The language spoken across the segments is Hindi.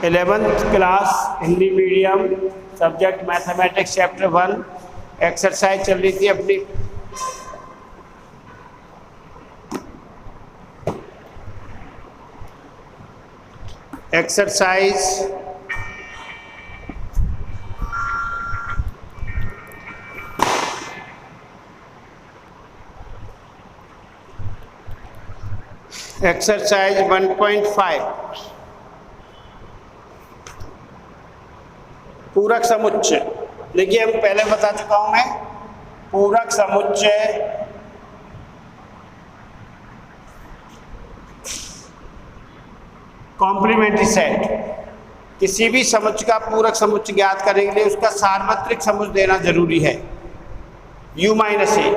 11th class Hindi medium subject mathematics chapter 1 exercise चल रही थी अपनी। एक्सरसाइज एक्सरसाइज 1.5 पूरक समुच्चय। देखिए हम पहले बता चुका हूं मैं, पूरक समुच्चय कॉम्प्लीमेंट्री सेट। किसी भी समुच्चय का पूरक समुच्चय ज्ञात करने के लिए उसका सार्वत्रिक समुच्चय देना जरूरी है। u माइनस ए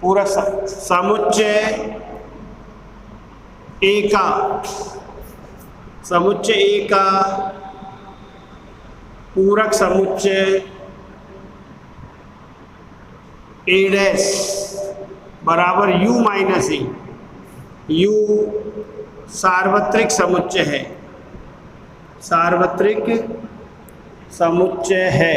पूरक समुच्चय ए का पूरक समुच्चय ए डैश बराबर u माइनस ए। u सार्वत्रिक समुच्चय है, सार्वत्रिक समुच्चय है।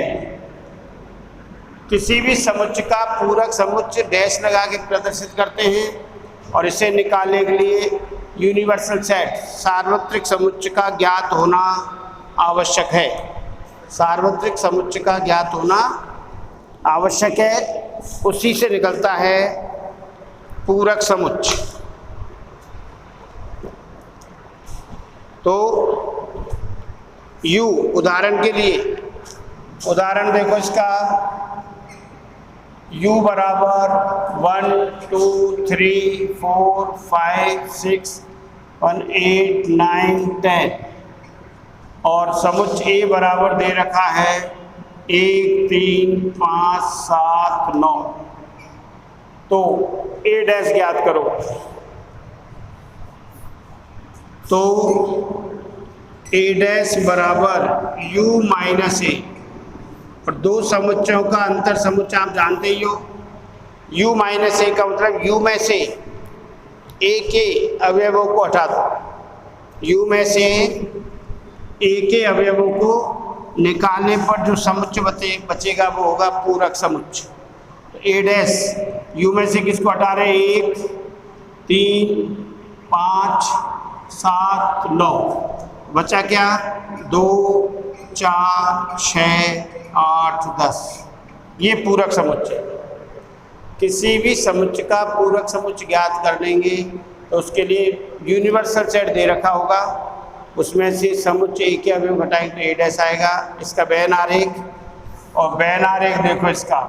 किसी भी समुच्चय का पूरक समुच्चय डैश लगा के प्रदर्शित करते हैं और इसे निकालने के लिए यूनिवर्सल सेट सार्वत्रिक समुच्चय का ज्ञात होना आवश्यक है। सार्वत्रिक समुच्चय का ज्ञात होना आवश्यक है, उसी से निकलता है पूरक समुच्चय। तो u उदाहरण के लिए, उदाहरण देखो इसका, u बराबर 1 2 3 4 5 6 1 8 9 10 और समुच्चय ए बराबर दे रखा है 1 3 5 7 9। तो ए डैश ज्ञात करो। तो ए डैश बराबर u माइनस ए, और दो समुच्चयों का अंतर समुच्चय आप जानते ही हो। u माइनस ए का मतलब u में से a के अवयवों को हटा दो। u में से a के अवयवों को निकालने पर जो समुच्चय बचेगा वो होगा पूरक समुच्चय। तो a डैश u में से किसको हटा रहे हैं? 1 3 5 7 9, बचा क्या? 2 4 6 8 10। ये पूरक समुच्चय। किसी भी समुच्चय का पूरक समुच्चय ज्ञात कर लेंगे तो उसके लिए यूनिवर्सल सेट दे रखा होगा, उसमें से समुच्चय ए के अवयव घटाएंगे तो ए डैश आएगा। इसका वेन आरेख, और वेन आरेख देखो इसका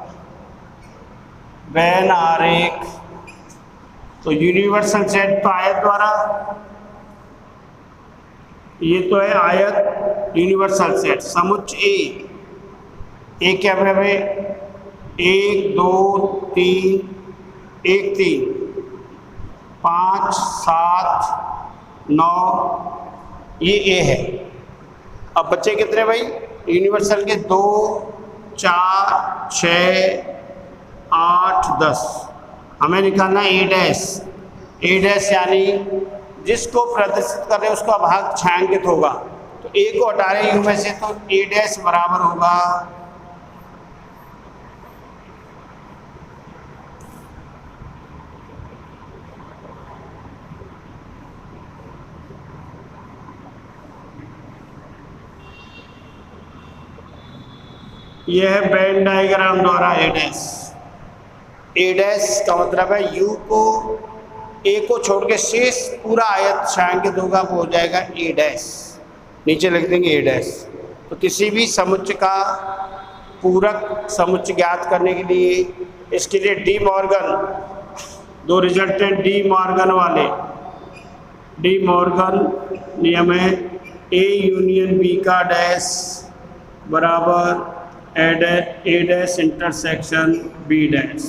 वेन आरेख। तो यूनिवर्सल सेट तो आयत द्वारा, ये तो है आयत यूनिवर्सल सेट। समुच्चय ए के अवयव 1 2 3 1 3 5 7 9, ये ए है। अब बच्चे कितने भाई यूनिवर्सल के? 2 4 6 8 10। हमें निकालना ए डैश। ए डैश यानी जिसको प्रदर्शित कर रहे हैं उसका भाग छायांकित होगा। तो ए को हटा रहे यू में से, तो ए डैश बराबर होगा यह है वेन डायग्राम द्वारा ए डैश। ए डैश का मतलब है यू को ए को छोड़ के शेष पूरा आयत छायांकित होगा, वो हो जाएगा ए डैश। नीचे लिख देंगे ए डैश। तो किसी भी समुच्चय का पूरक समुच्चय ज्ञात करने के लिए इसके लिए डी मॉर्गन, दो रिजल्ट हैं डी मॉर्गन वाले। डी मॉर्गन नियम है ए यूनियन बी का डैश बराबर A dash intersection B dash,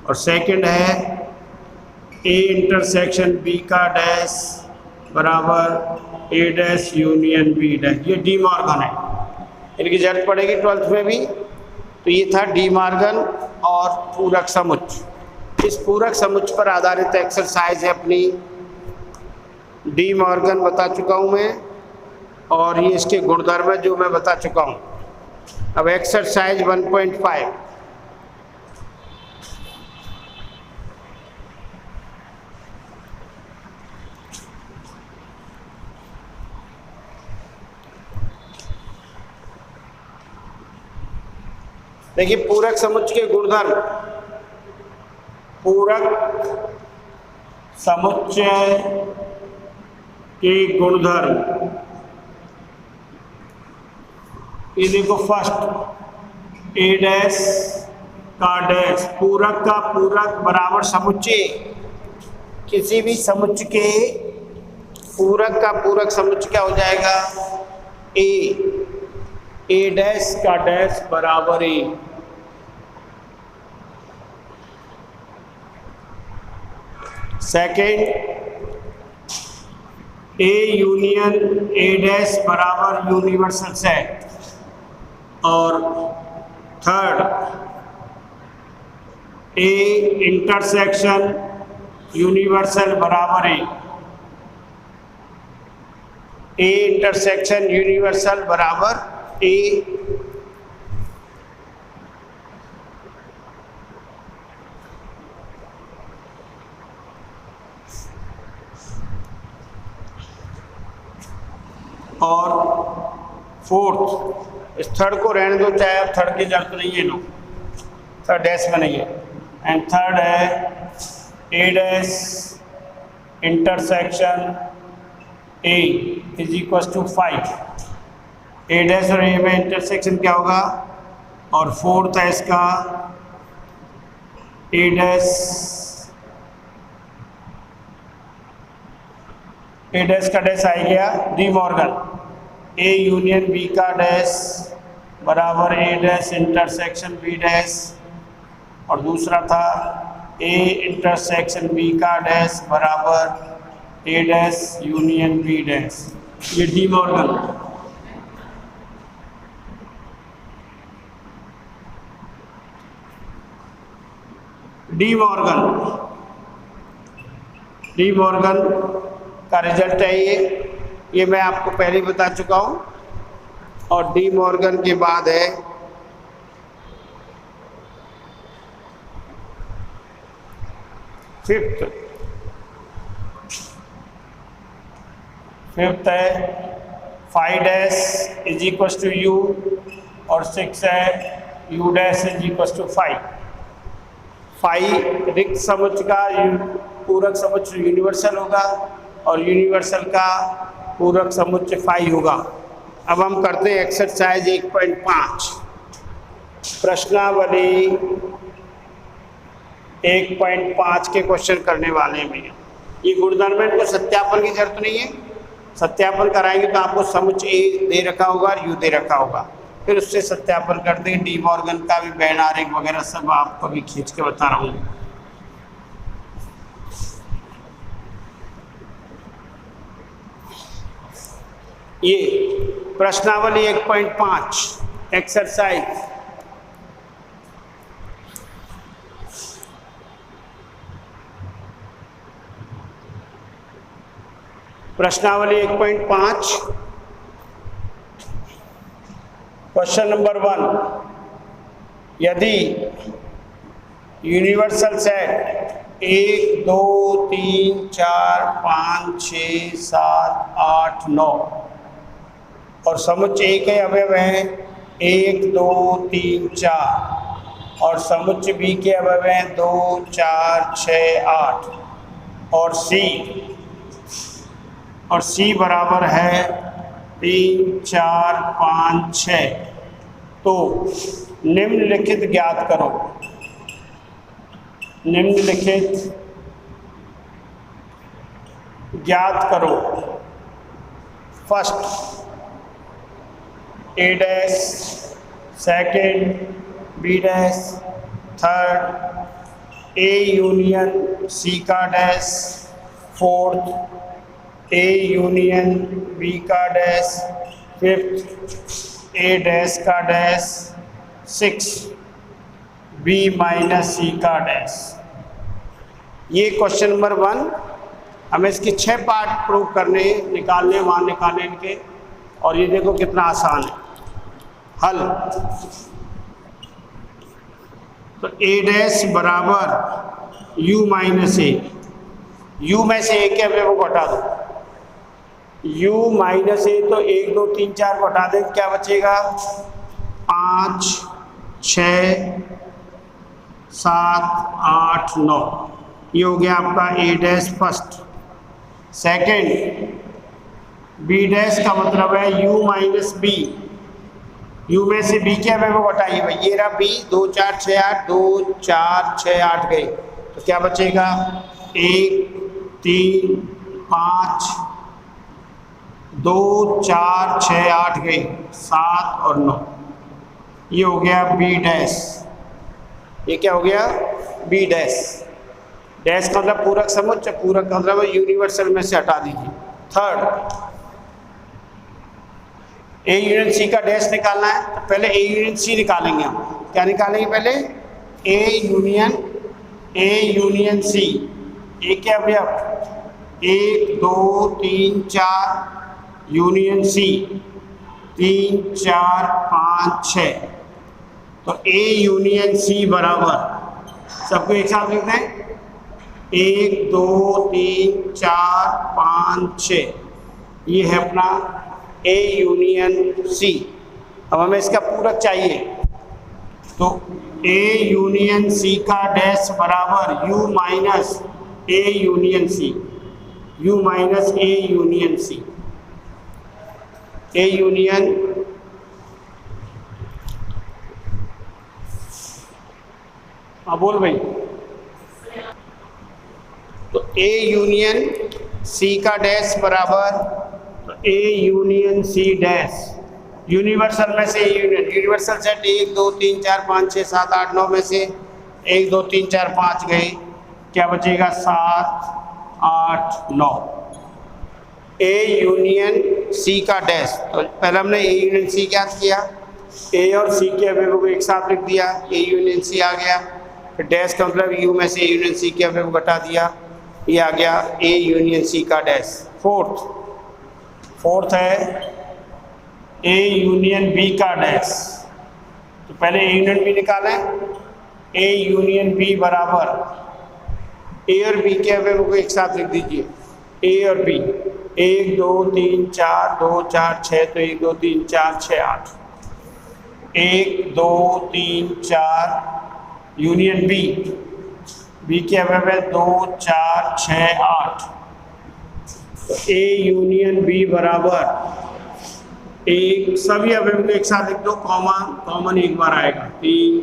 और सेकंड है ए इंटरसेक्शन बी का डैश बराबर A dash union B dash. ये डी मॉर्गन है, इनकी जरूरत पड़ेगी 12th में भी। तो ये था डी मॉर्गन और पूरक समुच्चय। इस पूरक समुच्चय पर आधारित एक्सरसाइज है अपनी। डी मॉर्गन बता चुका हूँ मैं, और ये इसके गुणधर्म है जो मैं बता चुका हूँ। अब एक्सरसाइज 1.5, देखिए पूरक समुच्चय के गुणधर्म। पूरक समुच्चय के गुणधर्म, ये देखो फर्स्ट ए डैश का डैश, पूरक का पूरक बराबर समुच्चय। किसी भी समुच्चय के पूरक का पूरक समुच्चय क्या हो जाएगा? ए डैश का डैश बराबर A. Second, A union A dash बराबर यूनिवर्सल सेट। और थर्ड, ए इंटरसेक्शन यूनिवर्सल बराबर ए इंटरसेक्शन यूनिवर्सल बराबर ए। और फोर्थ, इस थर्ड को रहने दो, चाहे अब थर्ड की जरूरत नहीं है, लो थर्ड डैश में नहीं है। एंड थर्ड है A dash intersection A is equal to 5। A dash और ए में इंटरसेक्शन क्या होगा? और फोर्थ है इसका ए डैश का डैश आ गया De Morgan. A union B का डैश बराबर A dash intersection B dash, और दूसरा था ए इंटरसेक्शन बी का डैश बराबर A dash union B dash. ये डी मॉर्गन। डी मॉर्गन का रिजल्ट है ये मैं आपको पहले बता चुका हूँ। और डी मॉर्गन के बाद है फिफ्थ है 5 dash is equal to U, और 6 है U dash is equal to 5। 5 रिक्त समुच्चय का पूरक समुच्चय यूनिवर्सल होगा, और यूनिवर्सल का पूरक समुच्चय 5 होगा। अब हम करते हैं एक्सरसाइज 1.5, प्रश्नावली 1.5 के क्वेश्चन करने वाले में। ये गुणधर्म को सत्यापन की जरूरत नहीं है, सत्यापन कराएंगे तो आपको समुच्चय ए दे रखा होगा और यू दे रखा होगा, फिर उससे सत्यापन करते हैं। डी मॉर्गन का भी बैन आरेख वगैरह सब आपको भी खींच के बता रहा हूँ। ये प्रश्नावली 1.5 एक्सरसाइज, प्रश्नावली 1.5 क्वेश्चन नंबर 1, यदि यूनिवर्सल सेट 1 2 3 4 5 6 7 8 9 और समुच्चय ए के अवयव हैं 1 2 3 4, और समुच्चय बी के अवयव हैं 2 4 6 8, और सी बराबर है 3 4 5 6, तो निम्नलिखित ज्ञात करो। निम्नलिखित ज्ञात करो। First A dash, second B dash, third A union C का dash, fourth A union B का डैश, फिफ्थ ए डैश का dash, six B minus C का डैश। ये क्वेश्चन नंबर 1। हमें इसके 6 पार्ट प्रूव करने, निकालने, वहाँ निकालने इनके। और ये देखो कितना आसान है हल। तो a डैश बराबर u माइनस ए, u में से a के अवयव को हटा दो, u माइनस ए, तो 1 2 3 4 को हटा दें, क्या बचेगा 5 6 7 8 9। ये हो गया आपका a dash first. Second b dash का मतलब है u माइनस बी, u में से b के अवयव को हटाइए भाई, ये रहा b, 2 4 6 8, 2 4 6 8 गए, तो क्या बचेगा 1 3 5 2 4 6 8 गए, 7 और 9। ये हो गया b डैश। ये क्या हो गया b डैश। डैश का मतलब पूरक समुच्चय, पूरक का मतलब यूनिवर्सल में से हटा दीजिए। थर्ड ए यूनियन सी का डैश निकालना है, तो पहले ए यूनियन सी निकालेंगे हम। क्या निकालेंगे पहले ए यूनियन सी। ए के अवयव 1 2 3 4 यूनियन सी 3 4 5 6। तो ए यूनियन सी बराबर सबको एक साथ लिखते हैं 1 2 3 4 5 6। ये है अपना ए यूनियन सी। अब हमें इसका पूरक चाहिए, तो ए यूनियन सी का डैश बराबर U minus A union C, U minus A union C. A union बोल भाई। तो ए यूनियन सी का डैश बराबर, तो A union C dash, universal में से यूनियन, यूनिवर्सल सेट 1 2 3 4 5 6 7 8 9 में से 1 2 3 4 5 गए, क्या बचेगा 7 8 9। ए यूनियन सी का डैश, तो पहले हमने ए यूनियन सी ज्ञात किया, ए और सी के अवयवों को एक साथ लिख दिया, ए यूनियन सी आ गया। फिर डैश का मतलब यू में से ए यूनियन सी के अवयव को घटा दिया, ये आ गया ए यूनियन सी का डैश। फोर्थ है ए यूनियन बी का डैश। तो पहले ए यूनियन बी निकालें, ए यूनियन बी बराबर ए और बी के अवयव को एक साथ लिख दीजिए, ए और बी 1 2 3 4 2 4 6, तो 1 2 3 4 6 8, 1 2 3 4 यूनियन बी, बी के अवयव है 2 4 6 8। तो ए यूनियन बी बराबर एक, सभी अवयव को एक साथ लिख दो, कॉमन एक बार आएगा 3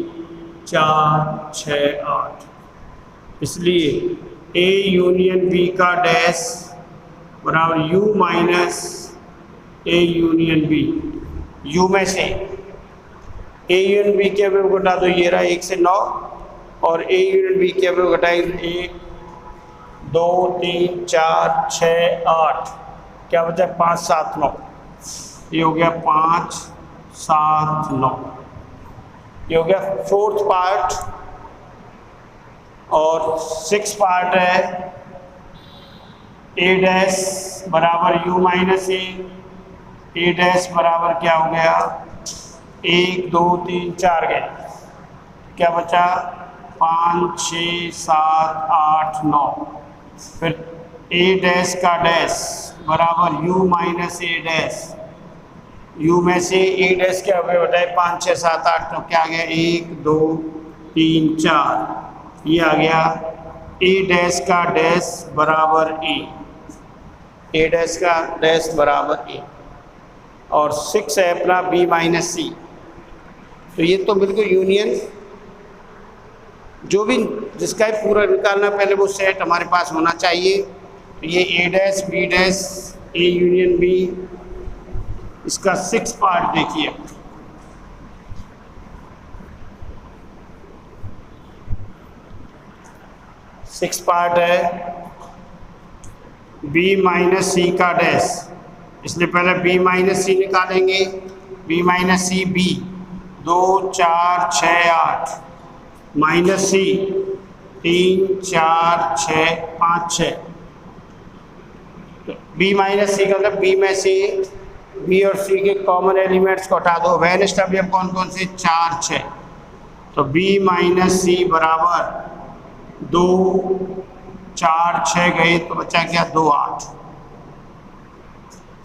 4 6 8। इसलिए ए यूनियन बी का डैश बराबर U minus A union B. U में से ए यूनियन बी के अवयव को हटा दो, ये रहा 1 से 9, और ए यूनियन बी के अवयव घटाएंगे 1 2 3 4 6 8, क्या बचा 5 7 9। ये हो गया 5 7 9। ये हो गया फोर्थ पार्ट। और 6 पार्ट है ए डैश बराबर यू माइनस ए डैश बराबर क्या हो गया 1 2 3 4 गए, क्या बचा 5 6 7 8 9। फिर ए डैश का डैश बराबर U minus A dash, you में से ए डैश के अवयव हटाए 5 6 7 8, तो क्या आ गया 1 2 3 4। ये आ गया ए डैश का डैश बराबर ए डैश का डैश बराबर ए। और 6 है अपना बी माइनस सी। तो ये तो बिल्कुल यूनियन, जो भी जिसका पूरा निकालना पहले वो सेट हमारे पास होना चाहिए। तो ये A dash B dash A union B, इसका 6 पार्ट देखिए। सिक्स पार्ट है बी माइनस सी का डैश, इसलिए पहले बी माइनस सी निकालेंगे, B minus C B 2 4 6 8 minus C 3 4 6 5 6। तो बी माइनस सी का मतलब बी में से बी और सी के कॉमन एलिमेंट्स को हटा दो। वेनिस्ट अवयव कौन कौन से? 4 6। तो बी माइनस सी बराबर 2 4 6 गए तो बचा क्या? 2 8।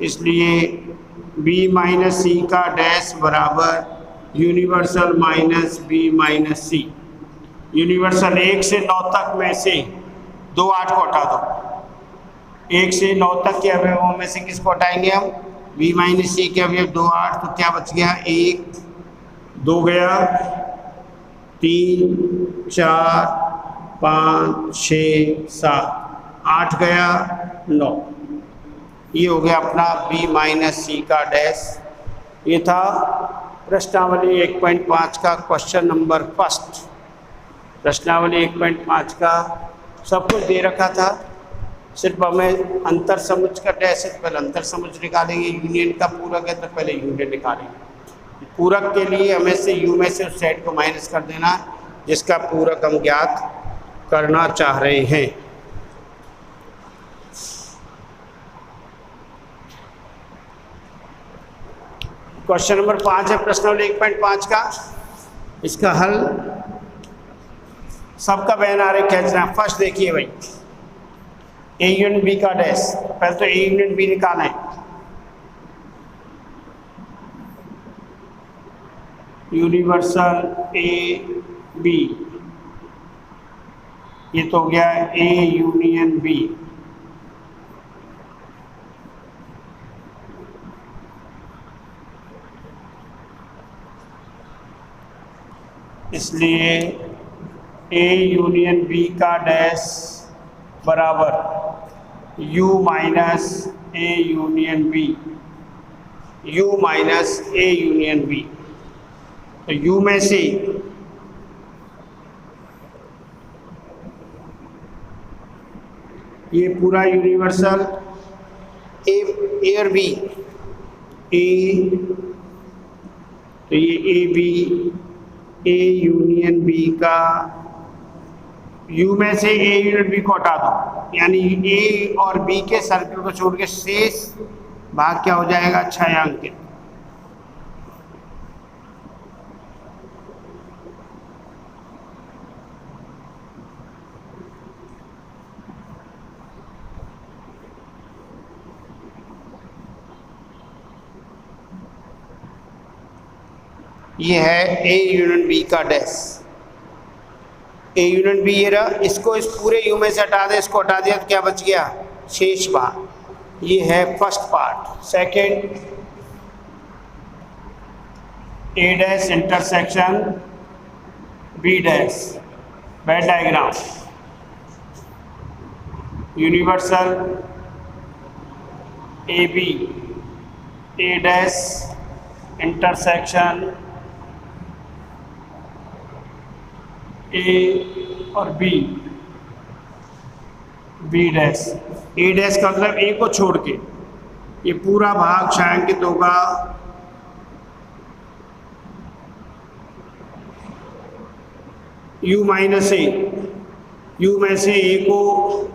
इसलिए बी माइनस सी का डैश बराबर यूनिवर्सल माइनस बी माइनस सी। यूनिवर्सल 1 से 9 तक में से 2 8 को हटा दो। 1 से 9 तक के अवयवों में से किसको हटाएंगे हम? बी माइनस सी के अवयव 2 8। तो क्या बच गया? 1 2 गया, 3 4 5 6 7 8 गया 9। ये हो गया अपना बी माइनस सी का डैश। ये था प्रश्नावली 1.5 का क्वेश्चन नंबर फर्स्ट। प्रश्नावली 1.5 का सब कुछ दे रखा था, सिर्फ हमें अंतर समुच्चय का डैश है। पहले अंतर समुच्चय निकालेंगे, यूनियन का पूरक है तो पहले यूनियन निकालेंगे। पूरक के लिए हमें से यू में से उस सेट को माइनस कर देना जिसका पूरक हम ज्ञात करना चाह रहे हैं। क्वेश्चन नंबर 5 है प्रश्नावली 1.5 का। इसका हल सबका बयान आ रहे खींचना। फर्स्ट देखिए भाई, ए यूनियन बी का डैश। पहले तो ए यूनियन बी निकालना है। यूनिवर्सल ए बी, ये तो हो गया ए यूनियन बी। इसलिए ए यूनियन बी का डैश बराबर U minus A union B. U minus A union B. तो यू में से ये पूरा यूनिवर्सल ए और बी, ए तो ये A B, A union B का यू में से ए यूनियन बी को हटा दो, यानी ए और बी के सर्कल को छोड़ के शेष भाग क्या हो जाएगा? छायांकित। ये है ए यूनियन बी का डैश। ए यूनियन बी ये रहा, इसको इस पूरे यू में से हटा दे, इसको हटा दिया तो क्या बच गया? शेष भाग। ये है first part. Second, A dash intersection B dash, Venn diagram. Universal A B, A dash intersection A और B, B dash. A dash का मतलब ए को छोड़ के ये पूरा भाग छायांकित होगा यू माइनस ए। यू में से ए को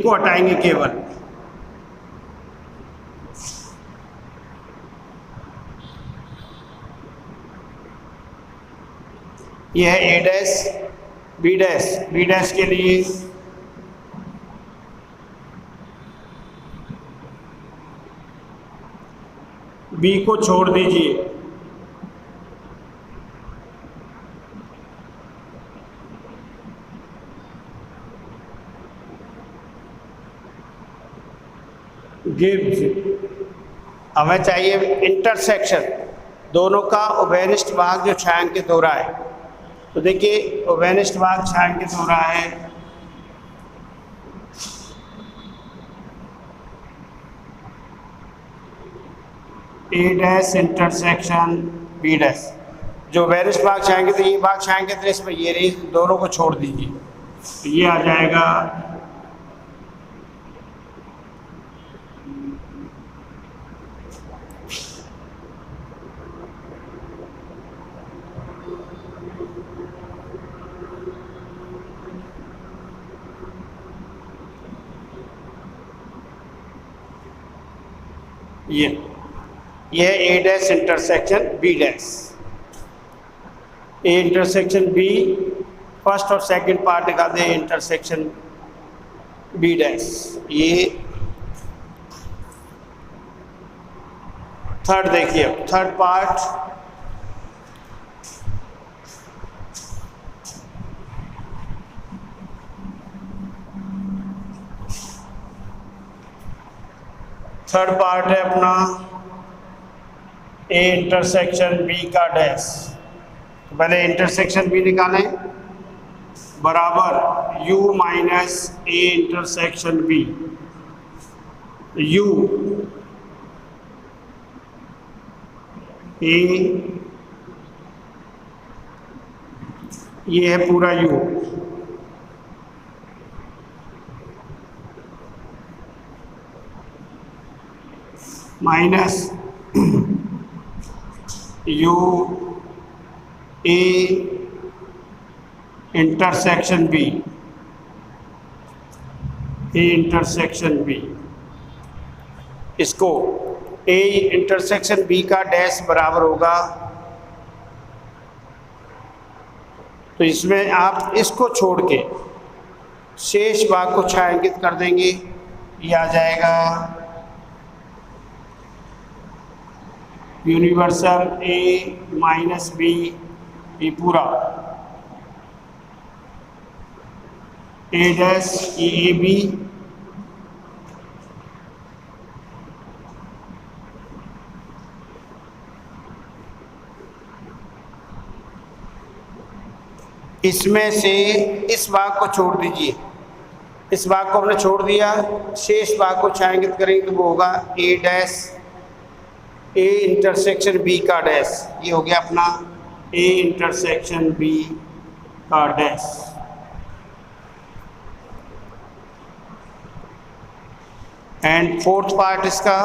हटाएंगे केवल। यह है A dash B dash. B dash के लिए बी को छोड़ दीजिए, गिव्स। हमें चाहिए इंटरसेक्शन, दोनों का उभयनिष्ठ भाग जो छायांकित हो रहा है। तो देखिए उभयनिष्ठ भाग छायांकित हो रहा है A dash intersection B dash. जो उभयनिष्ठ भाग छायांकित है, ये भाग छायांकित है, इसमें ये रही, दोनों को छोड़ दीजिए तो ये आ जाएगा ये यह A dash intersection B dash, A intersection B, first और सेकंड पार्ट निकाल दें इंटरसेक्शन बी डैश। ये थर्ड देखिए, थर्ड पार्ट है अपना ए इंटरसेक्शन बी का डैश। तो पहले इंटरसेक्शन बी निकालें, बराबर u minus A intersection B. u A, ये है पूरा u, minus u A intersection B, A intersection B. इसको ए इंटरसेक्शन बी का डैश बराबर होगा, तो इसमें आप इसको छोड़ के शेष भाग को छायांकित कर देंगे, ये आ जाएगा यूनिवर्सल ए माइनस बी, ये पूरा ए डैश ए बी, इसमें से इस भाग को छोड़ दीजिए, इस भाग को हमने छोड़ दिया, शेष भाग को छायांकित करेंगे तो वो होगा A dash A intersection B का डैश। ये हो गया अपना ए इंटरसेक्शन बी का डैश। एंड फोर्थ पार्ट इसका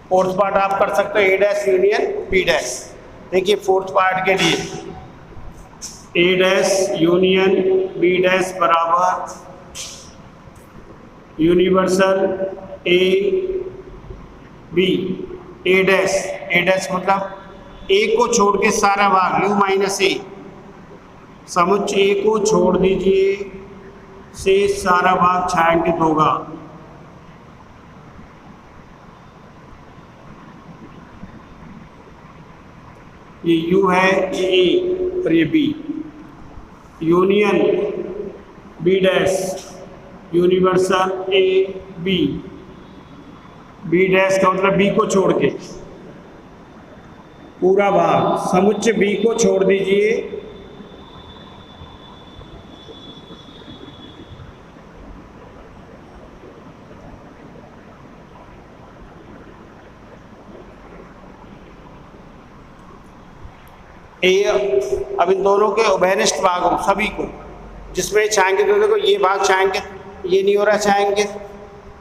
फोर्थ पार्ट आप कर सकते हो A dash union B dash. देखिए फोर्थ पार्ट के लिए A dash union B dash बराबर universal A B, A dash मतलब ए को छोड़ के सारा भाग यू माइनस ए, समुच्चय ए को छोड़ दीजिए, से सारा भाग छायांकित होगा। ये u है, ये a और ये b, union b dash universal a b, b dash का मतलब b को छोड़ के पूरा भाग, समुच्चय b को छोड़ दीजिए, अब इन दोनों के उभयनिष्ठ भागों सभी को जिसमें छायांकित हो, देखो ये भाग छायांकित, ये नहीं हो रहा छायांकित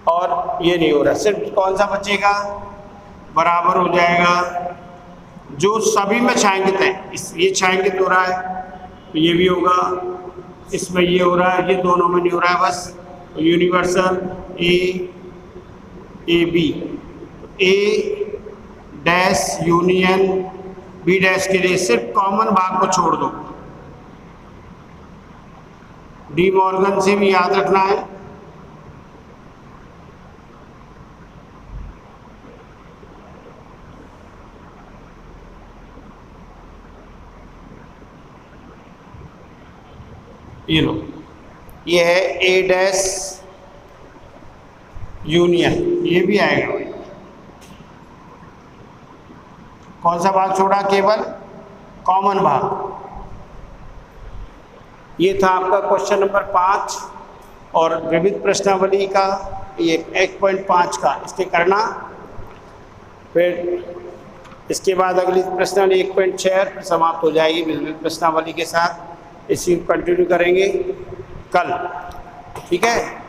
और ये नहीं हो रहा, सिर्फ कौन सा बचेगा, बराबर हो जाएगा जो सभी में छायांकित है। ये छायांकित हो रहा है तो ये भी होगा, इसमें ये हो रहा है, ये दोनों में नहीं हो रहा है, बस universal A B, A dash union B dash के लिए सिर्फ कॉमन भाग को छोड़ दो। डी मॉर्गन से भी याद रखना है, ये लो, ये है ए डैश यूनियन, ये भी आएगा भाई। कौन सा भाग छोड़ा, केवल कॉमन भाग। ये था आपका क्वेश्चन नंबर 5 और विविध प्रश्नावली का ये 1.5 का इसके करना, फिर इसके बाद अगली प्रश्नावली 1.6 समाप्त हो जाएगी विविध प्रश्नावली के साथ। इसी कंटिन्यू करेंगे कल, ठीक है।